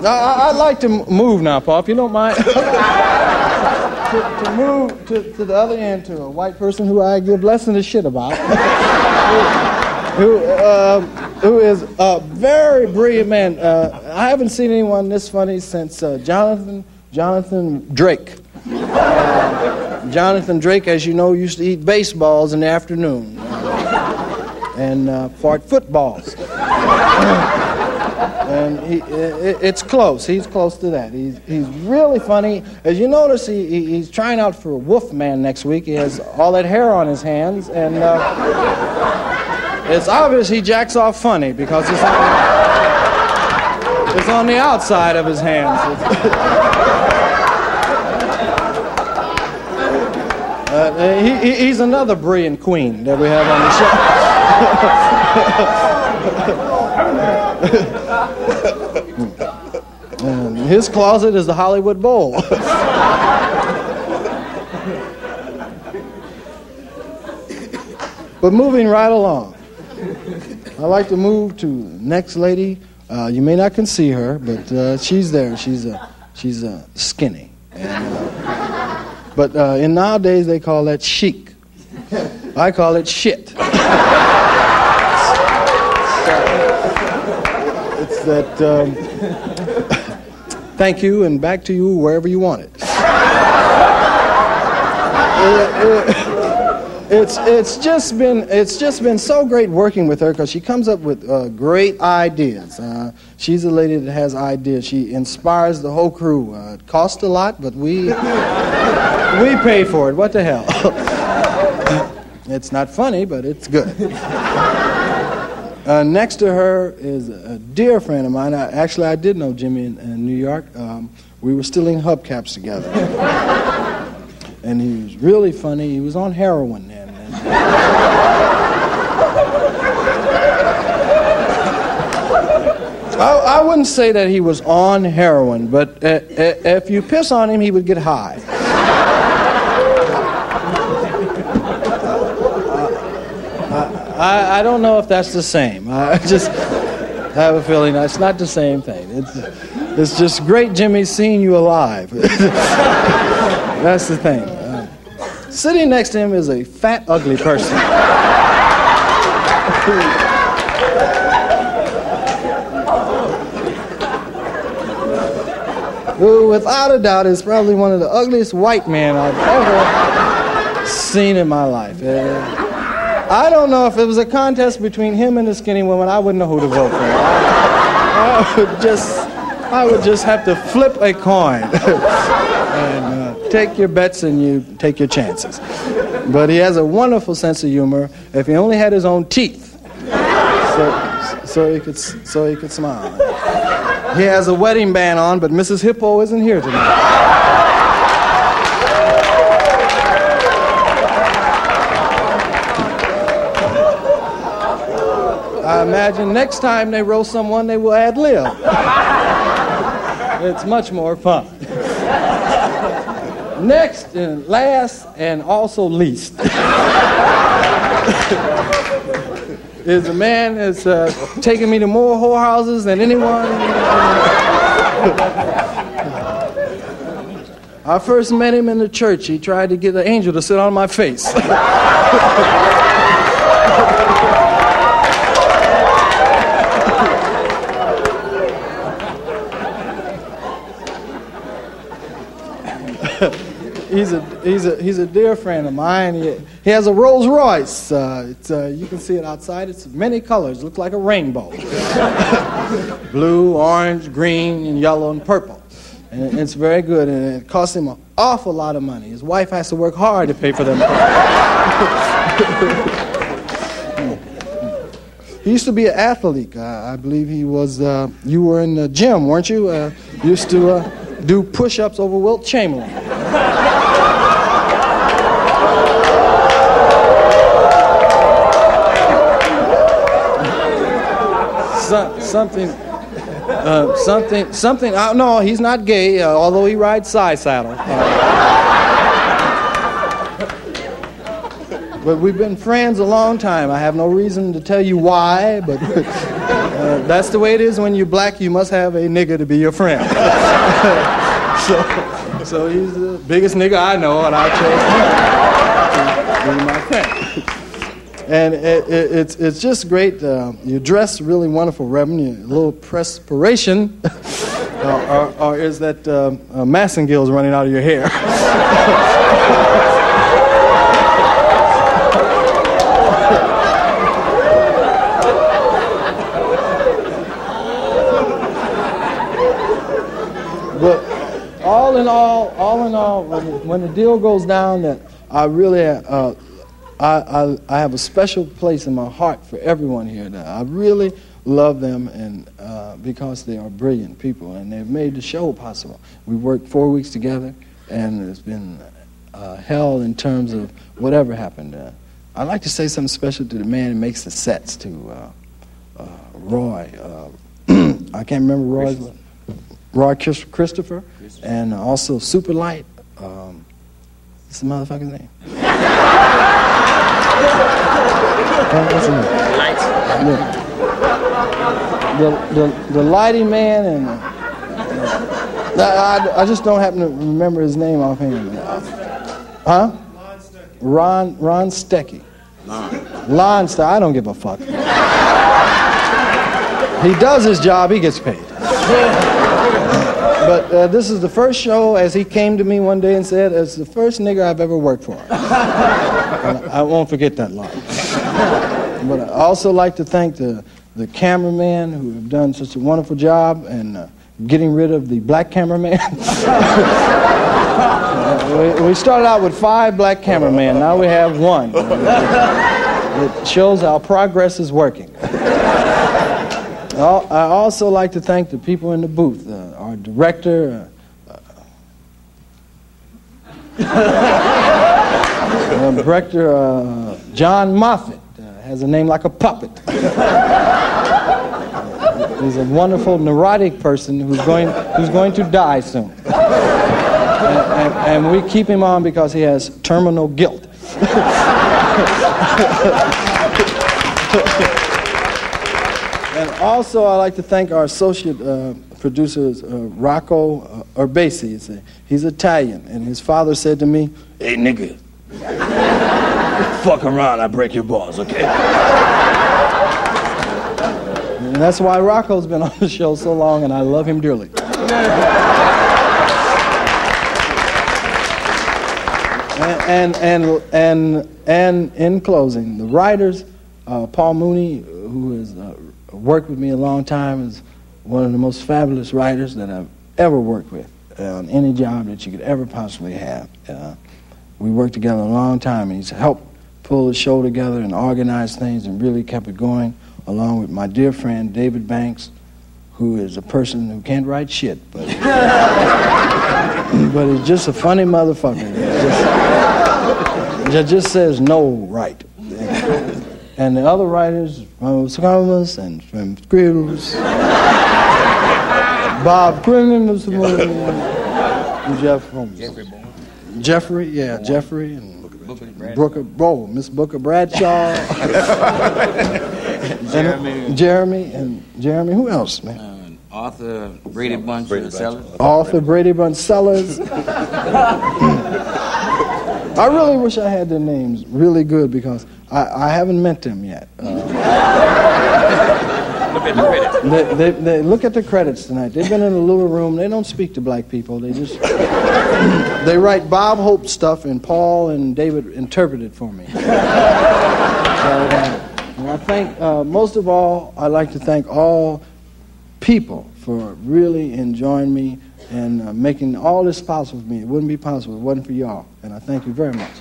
I'd like to move now, Paul, if you don't mind. to move to the other end to a white person who I give less than a shit about. Who is a very brilliant man. I haven't seen anyone this funny since Jonathan Drake. Jonathan Drake, as you know, used to eat baseballs in the afternoon and fart footballs. And it's close. He's close to that. He's really funny. As you notice, he's trying out for Wolfman next week. He has all that hair on his hands, and it's obvious he jacks off funny because it's on the outside of his hands. He's another brilliant queen that we have on the show. And his closet is the Hollywood Bowl. But moving right along, I'd like to move to the next lady. You may not can see her, but she's there. She's skinny. But in nowadays they call that chic. I call it shit. It's that. Thank you, and back to you wherever you want it. It's just been so great working with her because she comes up with great ideas. She's a lady that has ideas. She inspires the whole crew. It costs a lot, but we pay for it. What the hell? It's not funny, but it's good. Next to her is a dear friend of mine. I did know Jimmy in New York. We were stealing hubcaps together. And he was really funny. He was on heroin then. I wouldn't say that he was on heroin, but if you piss on him, he would get high. I don't know if that's the same. I just have a feeling it's not the same thing. It's just great, Jimmy, seeing you alive. That's the thing. Sitting next to him is a fat, ugly person. Who, without a doubt, is probably one of the ugliest white men I've ever seen in my life. I don't know if it was a contest between him and the skinny woman. I wouldn't know who to vote for. I would just have to flip a coin and take your bets and you take your chances. But he has a wonderful sense of humor. If he only had his own teeth, so he could smile. He has a wedding band on, but Mrs. Hippo isn't here tonight. I imagine next time they roast someone, they will ad-lib. It's much more fun. Next and last and also least is a man that's taken me to more whorehouses than anyone. I first met him in the church. He tried to get an angel to sit on my face. He's a dear friend of mine. He has a Rolls Royce. You can see it outside. It's many colors. It looks like a rainbow. Blue, orange, green, and yellow, and purple. And it's very good, and it costs him an awful lot of money. His wife has to work hard to pay for them. He used to be an athlete. I believe he was, you were in the gym, weren't you? Used to do push-ups over Wilt Chamberlain. Something. No, he's not gay, although he rides side saddle. But we've been friends a long time. I have no reason to tell you why, but That's the way it is when you're black. You must have a nigga to be your friend. So he's the biggest nigga I know, and I chose him to be my friend. And it's just great. You dress really wonderful, Reverend. A little perspiration, or is that massingills running out of your hair? But all in all, when the deal goes down, that I really, I have a special place in my heart for everyone here. That I really love them, and because they are brilliant people, and they've made the show possible. We worked 4 weeks together, and it's been hell in terms of whatever happened. I'd like to say something special to the man who makes the sets, to Roy. I can't remember Roy's name. Roy Christopher, and also Superlight. What's the motherfucker's name? What's his name? Lights. The lighting man, and I just don't happen to remember his name offhand. Huh? Ron Stecky. Lon Stecky. I don't give a fuck. He does his job. He gets paid. But this is the first show, as he came to me one day and said, it's the first nigger I've ever worked for. I won't forget that line. But I also like to thank the cameraman who have done such a wonderful job and getting rid of the black cameraman. We started out with 5 black cameramen. Now we have 1. It shows our progress is working. I also like to thank the people in the booth, our director, John Moffat, has a name like a puppet. He's a wonderful neurotic person who's going to die soon. And we keep him on because he has terminal guilt. And also, I'd like to thank our associate producers, Rocco Urbasi. He's Italian, and his father said to me, "Hey, nigga, fuck around, I break your balls, okay?" And that's why Rocco's been on the show so long, and I love him dearly. And in closing, the writers, Paul Mooney, who has worked with me a long time, is one of the most fabulous writers that I've ever worked with on any job that you could ever possibly have. We worked together a long time, and he's helped pull the show together and organize things and really kept it going, along with my dear friend David Banks, who is a person who can't write shit, but but he's just a funny motherfucker. Just says no right. And the other writers, from Scammers and from Scribbles, Bob Crimmins, Jeffrey, and Booker, Miss Booker Bradshaw, Jeremy, who else, man? Arthur Brady Bunch Sellers. Arthur Brady Bunch Sellers. I really wish I had their names really good because I haven't met them yet. Look at the credits. They look at the credits tonight. They've been in a little room. They don't speak to black people. They just they write Bob Hope stuff, and Paul and David interpret it for me. And I think most of all, I'd like to thank all people for really enjoying me and making all this possible for me. It wouldn't be possible if it wasn't for y'all. And I thank you very much.